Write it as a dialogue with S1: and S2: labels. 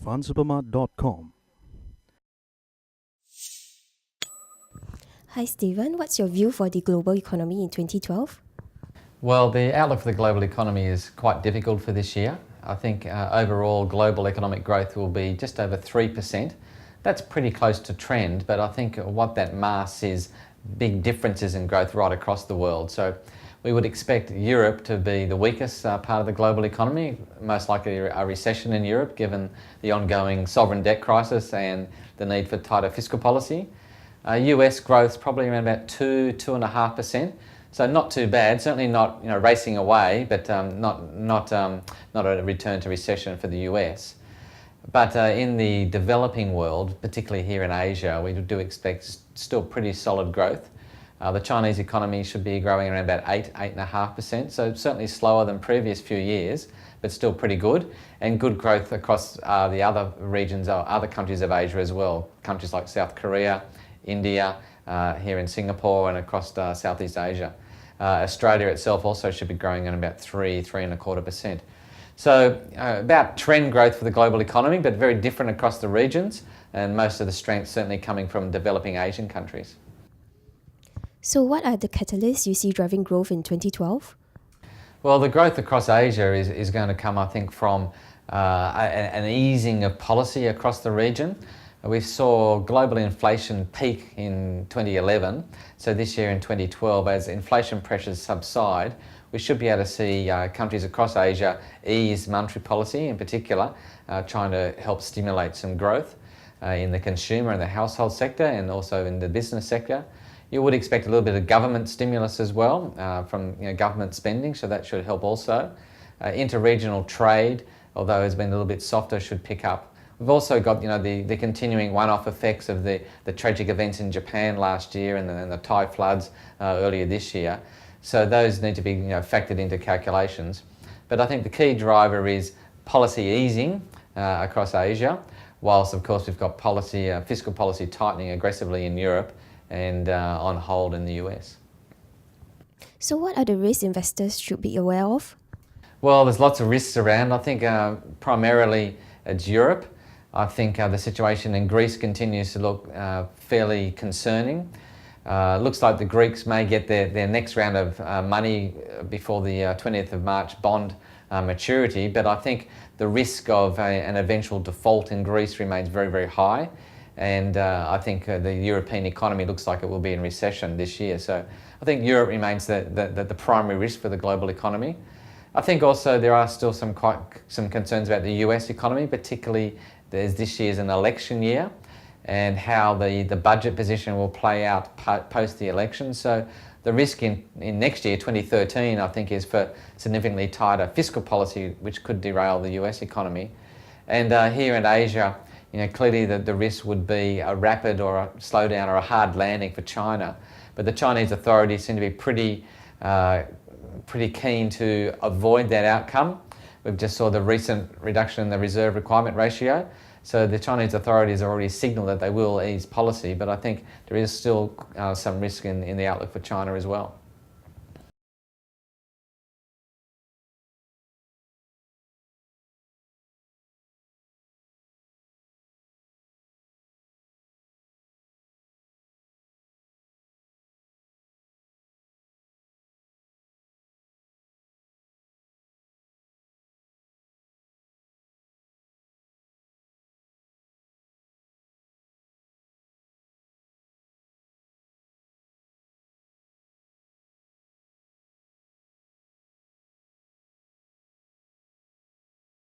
S1: funsupermart.com.
S2: Hi Stephen, what's your view for the global economy in 2012?
S3: Well, the outlook for the global economy is quite difficult for this year. I think overall global economic growth will be just over 3%. That's pretty close to trend, but I think what that masks is big differences in growth right across the world. So we would expect Europe to be the weakest part of the global economy, most likely a recession in Europe given the ongoing sovereign debt crisis and the need for tighter fiscal policy. US growth is probably around about 2.5%. So not too bad, certainly not racing away, but not a return to recession for the US. But in the developing world, particularly here in Asia, we do expect still pretty solid growth. The Chinese economy should be growing around about 8.5%, so certainly slower than previous few years, but still pretty good, and good growth across the other regions, or other countries of Asia as well, countries like South Korea, India, here in Singapore and across Southeast Asia. Australia itself also should be growing at about 3.25%. So about trend growth for the global economy, but very different across the regions, and most of the strength certainly coming from developing Asian countries.
S2: So what are the catalysts you see driving growth in 2012?
S3: Well, the growth across Asia is going to come, I think, from an easing of policy across the region. We saw global inflation peak in 2011, so this year in 2012, as inflation pressures subside, we should be able to see countries across Asia ease monetary policy in particular, trying to help stimulate some growth in the consumer and the household sector and also in the business sector. You would expect a little bit of government stimulus as well from government spending, so that should help also. Interregional trade, although it's been a little bit softer, should pick up. We've also got the continuing one-off effects of the tragic events in Japan last year and the Thai floods earlier this year. So those need to be factored into calculations. But I think the key driver is policy easing across Asia, whilst of course we've got fiscal policy tightening aggressively in Europe and on hold in the US.
S2: So what are the risks investors should be aware of?
S3: Well, there's lots of risks around. I think primarily it's Europe. I think the situation in Greece continues to look fairly concerning. Looks like the Greeks may get their next round of money before the 20th of March bond maturity, but I think the risk of an eventual default in Greece remains very, very high. And I think the European economy looks like it will be in recession this year. So I think Europe remains the primary risk for the global economy. I think also there are still some concerns about the US economy, particularly as this year's an election year, and how the budget position will play out post the election. So the risk in next year, 2013, I think is for significantly tighter fiscal policy, which could derail the US economy. And here in Asia, clearly the risk would be a rapid or a slowdown or a hard landing for China. But the Chinese authorities seem to be pretty keen to avoid that outcome. We've just saw the recent reduction in the reserve requirement ratio. So the Chinese authorities have already signalled that they will ease policy, but I think there is still some risk in the outlook for China as well.